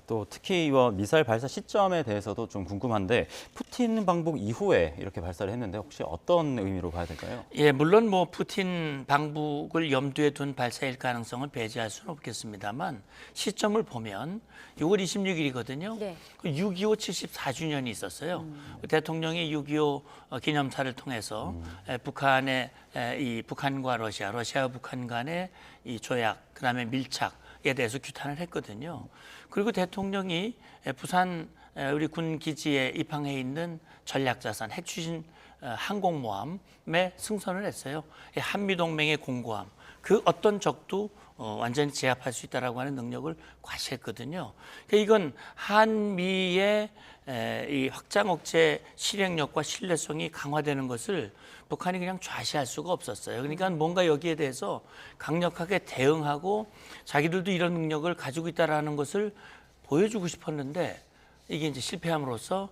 또 특히 미사일 발사 시점에 대해서도 좀 궁금한데 푸틴 방북 이후에 이렇게 발사를 했는데 혹시 어떤 의미로 봐야 될까요? 예, 물론 뭐 푸틴 방북을 염두에 둔 발사일 가능성은 배제할 수는 없겠습니다만 시점을 보면 6월 26일이거든요. 네. 6.25 74주년이 있었어요. 대통령이 6.25 기념사를 통해서 북한의 이 북한과 러시아와 북한 간의 이 조약, 그다음에 밀착에 대해서 규탄을 했거든요. 그리고 대통령이 부산 우리 군 기지에 입항해 있는 전략자산 핵추진 항공모함에 승선을 했어요. 한미동맹의 공고함, 그 어떤 적도 완전히 제압할 수 있다라고 하는 능력을 과시했거든요. 그러니까 이건 한미의 이 확장 억제 실행력과 신뢰성이 강화되는 것을 북한이 그냥 좌시할 수가 없었어요. 그러니까 뭔가 여기에 대해서 강력하게 대응하고 자기들도 이런 능력을 가지고 있다라는 것을 보여주고 싶었는데 이게 이제 실패함으로써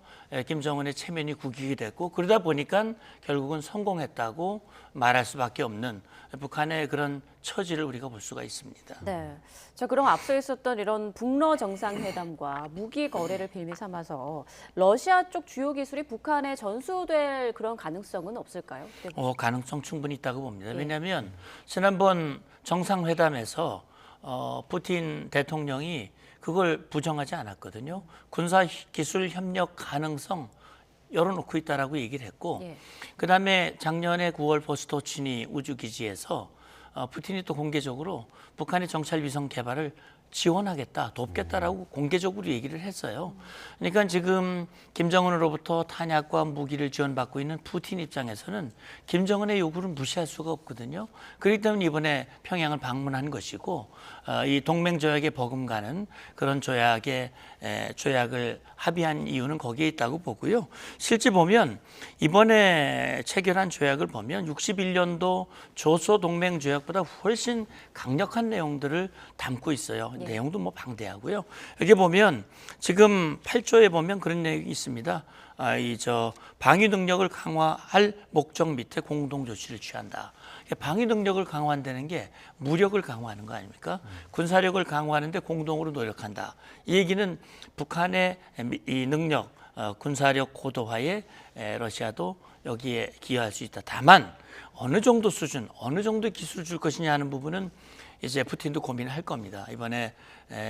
김정은의 체면이 구기게 됐고 그러다 보니까 결국은 성공했다고 말할 수밖에 없는 북한의 그런 처지를 우리가 볼 수가 있습니다. 네. 자, 그럼 앞서 있었던 이런 북러 정상회담과 무기 거래를 빌미 삼아서 러시아 쪽 주요 기술이 북한에 전수될 그런 가능성은 없을까요? 가능성 충분히 있다고 봅니다. 예. 왜냐하면 지난번 정상회담에서 푸틴 대통령이 그걸 부정하지 않았거든요. 군사기술 협력 가능성 열어놓고 있다라고 얘기를 했고 예. 그다음에 작년에 9월 보스토치니 우주기지에서 푸틴이 또 공개적으로 북한의 정찰 위성 개발을 지원하겠다, 돕겠다라고 공개적으로 얘기를 했어요. 그러니까 지금 김정은으로부터 탄약과 무기를 지원받고 있는 푸틴 입장에서는 김정은의 요구를 무시할 수가 없거든요. 그렇기 때문에 이번에 평양을 방문한 것이고 이 동맹조약에 버금가는 그런 조약을 합의한 이유는 거기에 있다고 보고요. 실제 보면 이번에 체결한 조약을 보면 61년도 조소 동맹조약보다 훨씬 강력한 내용들을 담고 있어요. 네. 내용도 뭐 방대하고요. 여기 보면 지금 8조에 보면 그런 내용이 있습니다. 방위 능력을 강화할 목적 밑에 공동 조치를 취한다. 방위 능력을 강화한다는 게 무력을 강화하는 거 아닙니까? 군사력을 강화하는데 공동으로 노력한다. 이 얘기는 북한의 이 능력, 군사력 고도화에 러시아도 여기에 기여할 수 있다. 다만 어느 정도 수준, 어느 정도 기술을 줄 것이냐 하는 부분은 이제 푸틴도 고민을 할 겁니다. 이번에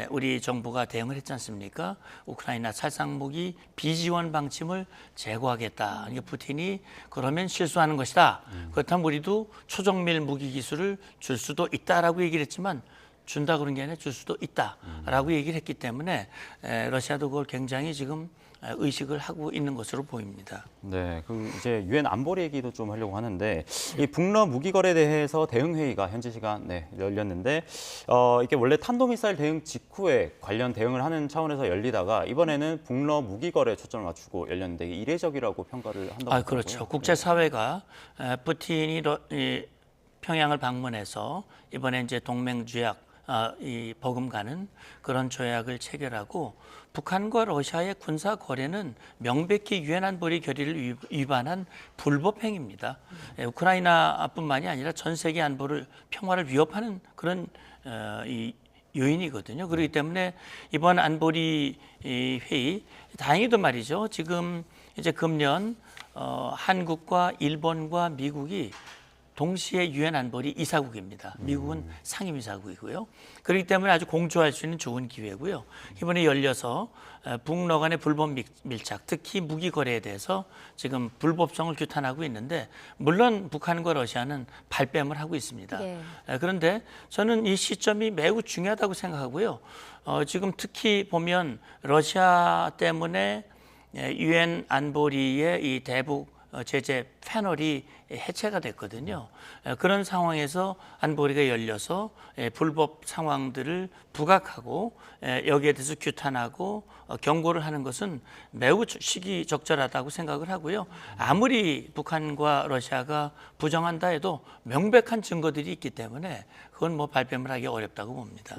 우리 정부가 대응을 했지 않습니까? 우크라이나 살상무기 비지원 방침을 제고하겠다. 그러니까 푸틴이 그러면 실수하는 것이다. 그렇다면 우리도 초정밀 무기 기술을 줄 수도 있다라고 얘기를 했지만 준다 그런 게 아니라 줄 수도 있다라고 얘기를 했기 때문에 러시아도 그걸 굉장히 지금 의식을 하고 있는 것으로 보입니다. 네, 이제 유엔 안보리 얘기도 좀 하려고 하는데 이 북러 무기 거래에 대해서 대응 회의가 현지 시간 열렸는데 이게 원래 탄도미사일 대응 직후에 관련 대응을 하는 차원에서 열리다가 이번에는 북러 무기 거래에 초점을 맞추고 열렸는데 이게 이례적이라고 평가를 한다고 하더라고요. 그렇죠. 국제사회가 푸틴이 평양을 방문해서 이번에 이제 동맹조약 이 버금가는 그런 조약을 체결하고 북한과 러시아의 군사 거래는 명백히 유엔 안보리 결의를 위반한 불법 행위입니다. 우크라이나뿐만이 아니라 전 세계 안보를 평화를 위협하는 그런 이 요인이거든요. 그렇기 때문에 이번 안보리 회의 다행히도 말이죠. 지금 이제 금년 한국과 일본과 미국이 동시에 유엔 안보리 이사국입니다. 미국은 상임이사국이고요. 그렇기 때문에 아주 공조할 수 있는 좋은 기회고요. 이번에 열려서 북러 간의 불법 밀착, 특히 무기 거래에 대해서 지금 불법성을 규탄하고 있는데 물론 북한과 러시아는 발뺌을 하고 있습니다. 네. 그런데 저는 이 시점이 매우 중요하다고 생각하고요. 지금 특히 보면 러시아 때문에 유엔 안보리의 이 대북 제재 패널이 해체가 됐거든요. 그런 상황에서 안보리가 열려서 불법 상황들을 부각하고 여기에 대해서 규탄하고 경고를 하는 것은 매우 시기적절하다고 생각을 하고요. 아무리 북한과 러시아가 부정한다 해도 명백한 증거들이 있기 때문에 그건 뭐 발뺌을 하기 어렵다고 봅니다.